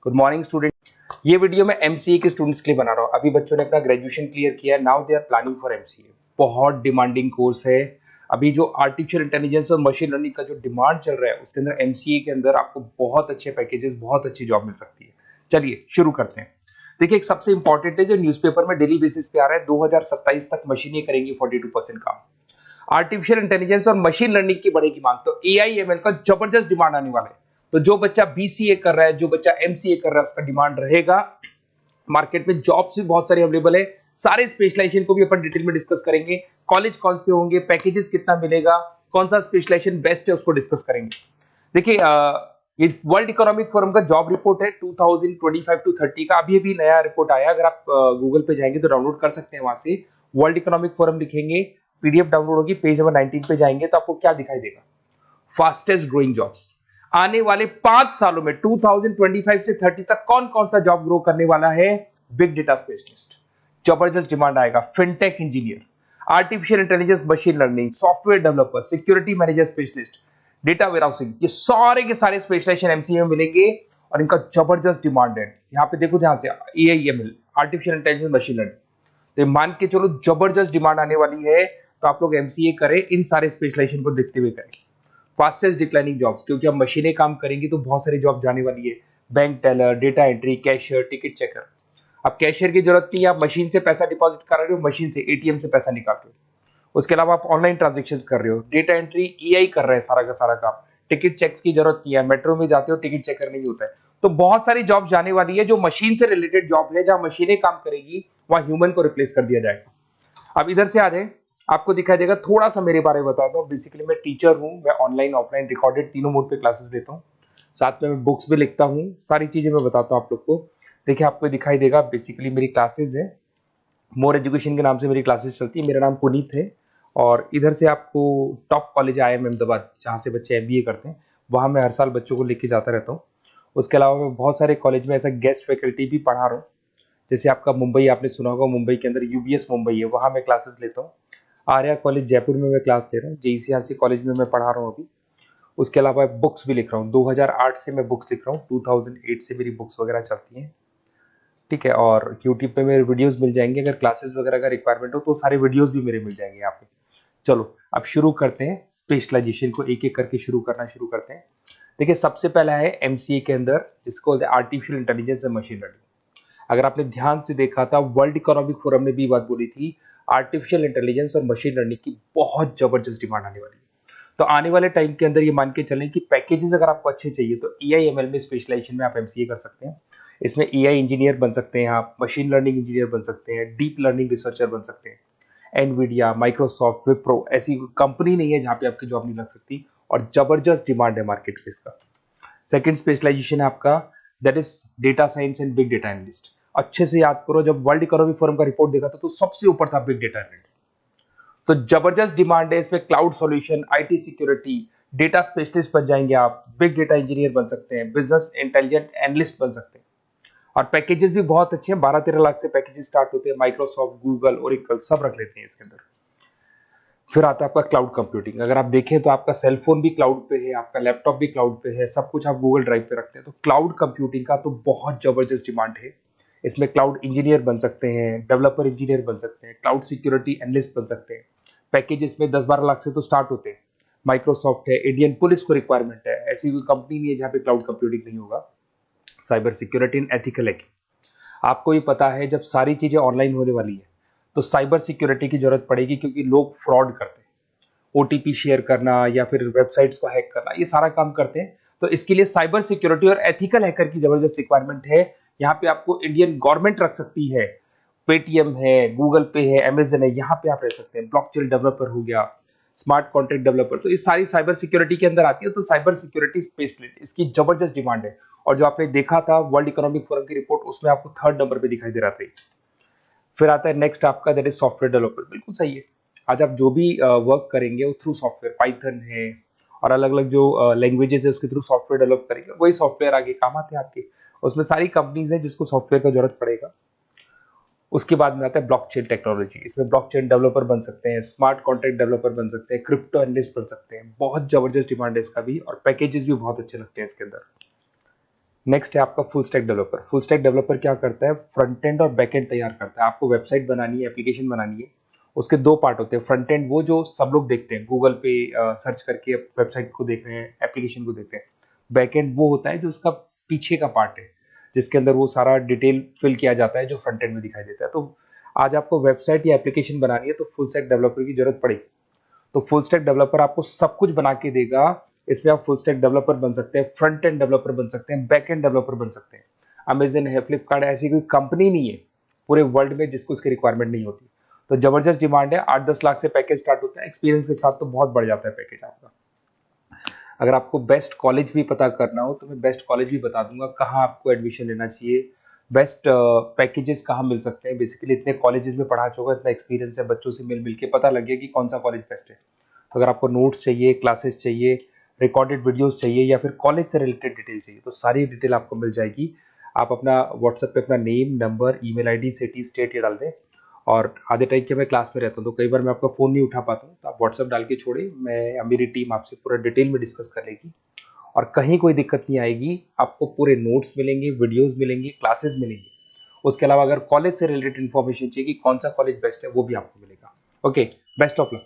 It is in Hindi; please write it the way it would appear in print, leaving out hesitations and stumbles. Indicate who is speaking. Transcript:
Speaker 1: Good morning student. ये वीडियो मैं एमसीए के स्टूडेंट्स के लिए बना रहा हूँ। अभी बच्चों ने अपना ग्रेजुएशन क्लियर किया है, now they are planning for MCA. बहुत डिमांडिंग कोर्स है। अभी जो आर्टिफिशियल इंटेलिजेंस और मशीन लर्निंग का जो डिमांड चल रहा है उसके अंदर एमसीए के अंदर आपको बहुत अच्छे पैकेजेस, बहुत अच्छी जॉब मिल सकती है। चलिए शुरू करते हैं। देखिए, एक सबसे इंपॉर्टेंट है जो न्यूज़पेपर में डेली बेसिस पे आ रहा है, 2027 तक मशीनें करेंगी 42% काम। आर्टिफिशियल इंटेलिजेंस और मशीन लर्निंग की बढ़ेगी मांग, तो एआई एमएल का जबरदस्त डिमांड आने वाला है। तो जो बच्चा बीसीए कर रहा है, जो बच्चा एमसीए कर रहा है, उसका डिमांड रहेगा। मार्केट में जॉब्स भी बहुत सारी अवेलेबल है। सारे स्पेशलाइजेशन को भी अपन डिटेल में डिस्कस करेंगे। कॉलेज कौन से होंगे, पैकेजेस कितना मिलेगा, कौन सा स्पेशलाइजेशन बेस्ट है, उसको डिस्कस करेंगे। देखिए, ये वर्ल्ड इकोनॉमिक फोरम का जॉब रिपोर्ट है 2025 टू 30 का। अभी अभी नया रिपोर्ट आया, अगर आप गूगल पे जाएंगे तो डाउनलोड कर सकते हैं। वहां से वर्ल्ड इकोनॉमिक फोरम लिखेंगे, पीडीएफ डाउनलोड होगी, पेज नंबर 19 पे जाएंगे तो आपको क्या दिखाई देगा? Fastest growing jobs. आने वाले 5 सालों में 2025 से 30 तक कौन कौन सा जॉब ग्रो करने वाला है? बिग डेटा स्पेशलिस्ट, जबरदस्त डिमांड आएगा। Fintech engineer, artificial intelligence, machine learning, software developer, security manager specialist, data warehousing, ये सारे के सारे स्पेशलाइजेशन एमसीए में मिलेंगे और इनका जबरदस्त डिमांड है। यहाँ पे देखो ध्यान से, AIML, artificial intelligence, machine learning, तो मान के चलो जबरदस्त डिमांड आने वाली है। तो आप लोग एमसीए करें, इन सारे स्पेशलाइजेशन को देखते हुए करें। फास्टेस्ट डिक्लाइनिंग जॉब्स, क्योंकि अब मशीनें काम करेंगी तो बहुत सारी जॉब जाने वाली है। Bank teller, data entry, cashier, ticket checker. अब कैशियर की जरूरत नहीं है, आप मशीन से पैसा डिपॉजिट कर रहे हो, मशीन से एटीएम से पैसा निकाल रहे हो। उसके अलावा आप ऑनलाइन ट्रांजेक्शन कर रहे हो, डेटा एंट्री ईआई कर रहे हैं सारा का सारा काम। टिकट चेक्स की जरूरत नहीं है, मेट्रो में जाते हो टिकट चेकर नहीं होता है। तो बहुत सारी जॉब जाने वाली है जो मशीन से रिलेटेड जॉब है, जहां मशीनें काम करेगी वहां ह्यूमन को रिप्लेस कर दिया जाएगा। अब इधर से आ जाए, आपको दिखाई देगा। थोड़ा सा मेरे बारे में बता दो। बेसिकली मैं टीचर हूँ, मैं ऑनलाइन ऑफलाइन रिकॉर्डेड तीनों मोड पे क्लासेस लेता हूँ। साथ में मैं बुक्स भी लिखता हूँ, सारी चीजें मैं बताता हूँ आप लोग को। देखिए, आपको दिखाई देगा बेसिकली मेरी क्लासेस है, मोर एजुकेशन के नाम से मेरी क्लासेस चलती है। मेरा नाम पुनीत है। और इधर से आपको टॉप कॉलेज आईआईएम अहमदाबाद, जहाँ से बच्चे एमबीए करते हैं, वहाँ मैं हर साल बच्चों को लेके जाता रहता हूँ। उसके अलावा मैं बहुत सारे कॉलेज में ऐसा गेस्ट फैकल्टी भी पढ़ा रहा हूँ। जैसे आपका मुंबई, आपने सुना होगा, मुंबई के अंदर यूबीएस मुंबई है, वहाँ मैं क्लासेस लेता हूँ। आर्या कॉलेज जयपुर में मैं क्लास ले रहा हूँ। जेईसीआरसी कॉलेज में मैं पढ़ा रहा हूँ अभी। उसके अलावा बुक्स भी लिख रहा हूँ, 2008 से मैं बुक्स लिख रहा हूँ, 2008 से मेरी बुक्स वगैरह चलती हैं। ठीक है, और यूट्यूब पे मेरे वीडियोस मिल जाएंगे। अगर क्लासेस वगैरह का रिक्वायरमेंट हो तो सारे वीडियोस भी मेरे मिल जाएंगे यहाँ पे। चलो अब शुरू करते हैं, स्पेशलाइजेशन को एक एक करके शुरू करते हैं। देखिए, सबसे पहला है एमसीए के अंदर जिसको बोलते हैं आर्टिफिशियल इंटेलिजेंस और मशीन लर्निंग। अगर आपने ध्यान से देखा था, वर्ल्ड इकोनॉमिक फोरम ने भी बात बोली थी, आर्टिफिशियल इंटेलिजेंस और मशीन लर्निंग की बहुत जबरदस्त डिमांड आने वाली है। तो आने वाले टाइम के अंदर ये मान के चलें कि पैकेजेस अगर आपको अच्छे चाहिए तो एआईएमएल में स्पेशलाइजेशन में आप एमसीए कर सकते हैं। इसमें एआई इंजीनियर बन सकते हैं, आप मशीन लर्निंग इंजीनियर बन सकते हैं, डीप लर्निंग रिसर्चर बन सकते हैं। एनवीडिया, माइक्रोसॉफ्ट, विप्रो, ऐसी कंपनी नहीं है जहां पे आपकी जॉब नहीं लग सकती, और जबरदस्त डिमांड है मार्केट में इसका। सेकंड स्पेशलाइजेशन है आपका, that is data science and big data analyst. अच्छे से याद करो, जब वर्ल्ड इकोनॉमिक फोरम का रिपोर्ट देखा था तो सबसे ऊपर था बिग डेटा एनालिस्ट। तो जबरदस्त डिमांड है इसमें। Cloud solution, IT security, data specialist बन जाएंगे आप, बिग डेटा इंजीनियर बन सकते हैं, बिजनेस इंटेलिजेंट एनालिस्ट बन सकते हैं। और पैकेजेस भी बहुत अच्छे हैं, 12-13 लाख से पैकेजेस स्टार्ट होते हैं। माइक्रोसॉफ्ट, गूगल, ओरेकल सब रख लेते हैं इसके अंदर। फिर आता है आपका क्लाउड कंप्यूटिंग। अगर आप देखें तो आपका सेल फोन भी क्लाउड पे है, आपका लैपटॉप भी क्लाउड पे है, सब कुछ आप गूगल ड्राइव पे रखते हैं। तो क्लाउड कंप्यूटिंग का तो बहुत जबरदस्त डिमांड है। इसमें क्लाउड इंजीनियर बन सकते हैं, डेवलपर इंजीनियर बन सकते हैं, क्लाउड सिक्योरिटी एनालिस्ट बन सकते हैं। पैकेज इसमें 10-12 लाख से तो स्टार्ट होते हैं। माइक्रोसॉफ्ट है, इंडियन पुलिस को रिक्वायरमेंट है, ऐसी कोई कंपनी नहीं है जहां पे क्लाउड कंप्यूटिंग नहीं होगा। Cyber security and ethical hacking, आपको ही पता है जब सारी चीजें ऑनलाइन होने वाली है तो साइबर सिक्योरिटी की जरूरत पड़ेगी, क्योंकि लोग फ्रॉड करते हैं। ओटीपी शेयर करना या फिर वेबसाइट्स को हैक करना, ये सारा काम करते हैं। तो इसके लिए साइबर सिक्योरिटी और एथिकल हैकर की जबरदस्त रिक्वायरमेंट है। यहाँ पे आपको इंडियन गवर्नमेंट रख सकती है, पेटीएम है, गूगल पे है, अमेजन है, यहाँ पे आप रह सकते हैं। ब्लॉकचेन डेवलपर हो गया, स्मार्ट कॉन्ट्रैक्ट डेवलपर, तो ये सारी साइबर सिक्योरिटी के अंदर आती है। तो साइबर सिक्योरिटी स्पेशलिस्ट, इसकी जबरदस्त डिमांड है। और जो आपने देखा था वर्ल्ड इकोनॉमिक फोरम की रिपोर्ट, उसमें आपको 3rd नंबर पे दिखाई दे रहा था। फिर आता है नेक्स्ट आपका, दैट इज सॉफ्टवेयर डेवलपर। बिल्कुल सही है। आज आप जो भी वर्क करेंगे वो थ्रू सॉफ्टवेयर, पाइथन है और अलग अलग जो लैंग्वेजेस है उसके थ्रू सॉफ्टवेयर डेवलप करेंगे, वही सॉफ्टवेयर आगे काम आते हैं आपके। उसमें सारी कंपनीज है जिसको सॉफ्टवेयर का जरूरत पड़ेगा। उसके बाद में आता है ब्लॉकचेन टेक्नोलॉजी। इसमें ब्लॉकचेन डेवलपर बन सकते हैं, स्मार्ट कॉन्ट्रैक्ट डेवलपर बन सकते हैं, क्रिप्टो एनालिस्ट बन सकते हैं। बहुत जबरदस्त डिमांड है इसका भी, और पैकेजेस भी बहुत अच्छे लगते हैं इसके अंदर। नेक्स्ट है आपका full stack developer. Full stack developer क्या करता है, फ्रंट एंड और बैक एंड तैयार करता है। आपको वेबसाइट बनानी है, एप्लीकेशन बनानी है, उसके दो पार्ट होते हैं। फ्रंट एंड वो जो सब लोग देखते हैं, गूगल पे सर्च करके वेबसाइट को देख रहे हैं, एप्लीकेशन को देख रहे हैं। बैक एंड वो होता है जो उसका पीछे का पार्ट है, जिसके अंदर वो सारा डिटेल फिल किया जाता है जो फ्रंट एंड में दिखाई देता है। तो आज आपको वेबसाइट या एप्लीकेशन बनानी है तो फुल स्टैक डेवलपर की जरूरत पड़ेगी। तो फुल स्टैक डेवलपर आपको सब कुछ बना के देगा। इसमें आप फुल स्टैक डेवलपर बन सकते हैं, फ्रंट एंड डेवलपर बन सकते हैं, बैक एंड डेवलपर बन सकते हैं। अमेजन है, फ्लिपकार्ट, ऐसी कोई कंपनी नहीं है पूरे वर्ल्ड में जिसको इसकी रिक्वायरमेंट नहीं होती। तो जबरदस्त डिमांड है, 8-10 लाख से पैकेज स्टार्ट होता है, एक्सपीरियंस के साथ तो बहुत बढ़ जाता है पैकेज आपका। अगर आपको बेस्ट कॉलेज भी पता करना हो तो मैं बेस्ट कॉलेज भी बता दूंगा, कहाँ आपको एडमिशन लेना चाहिए, बेस्ट पैकेजेस कहाँ मिल सकते हैं। बेसिकली इतने कॉलेजेस में पढ़ा चुका, इतना एक्सपीरियंस है, बच्चों से मिल मिल के पता लग गया कि कौन सा कॉलेज बेस्ट है। तो अगर आपको नोट्स चाहिए, क्लासेस चाहिए, रिकॉर्डेड वीडियोस चाहिए या फिर कॉलेज से रिलेटेड डिटेल चाहिए, तो सारी डिटेल आपको मिल जाएगी। आप अपना व्हाट्सएप पे अपना name, number, email ID, city, state ये डाल दें। और आधे टाइम के मैं क्लास में रहता हूँ तो कई बार मैं आपका फ़ोन नहीं उठा पाता हूँ, तो आप व्हाट्सएप डाल के छोड़े, मैं या मेरी टीम आपसे पूरा डिटेल में डिस्कस कर लेगी। और कहीं कोई दिक्कत नहीं आएगी, आपको पूरे नोट्स मिलेंगे, वीडियोस मिलेंगे, क्लासेस मिलेंगे। उसके अलावा अगर कॉलेज से रिलेटेड इन्फॉर्मेशन चाहिए कि कौन सा कॉलेज बेस्ट है, वो भी आपको मिलेगा। Okay, best of luck.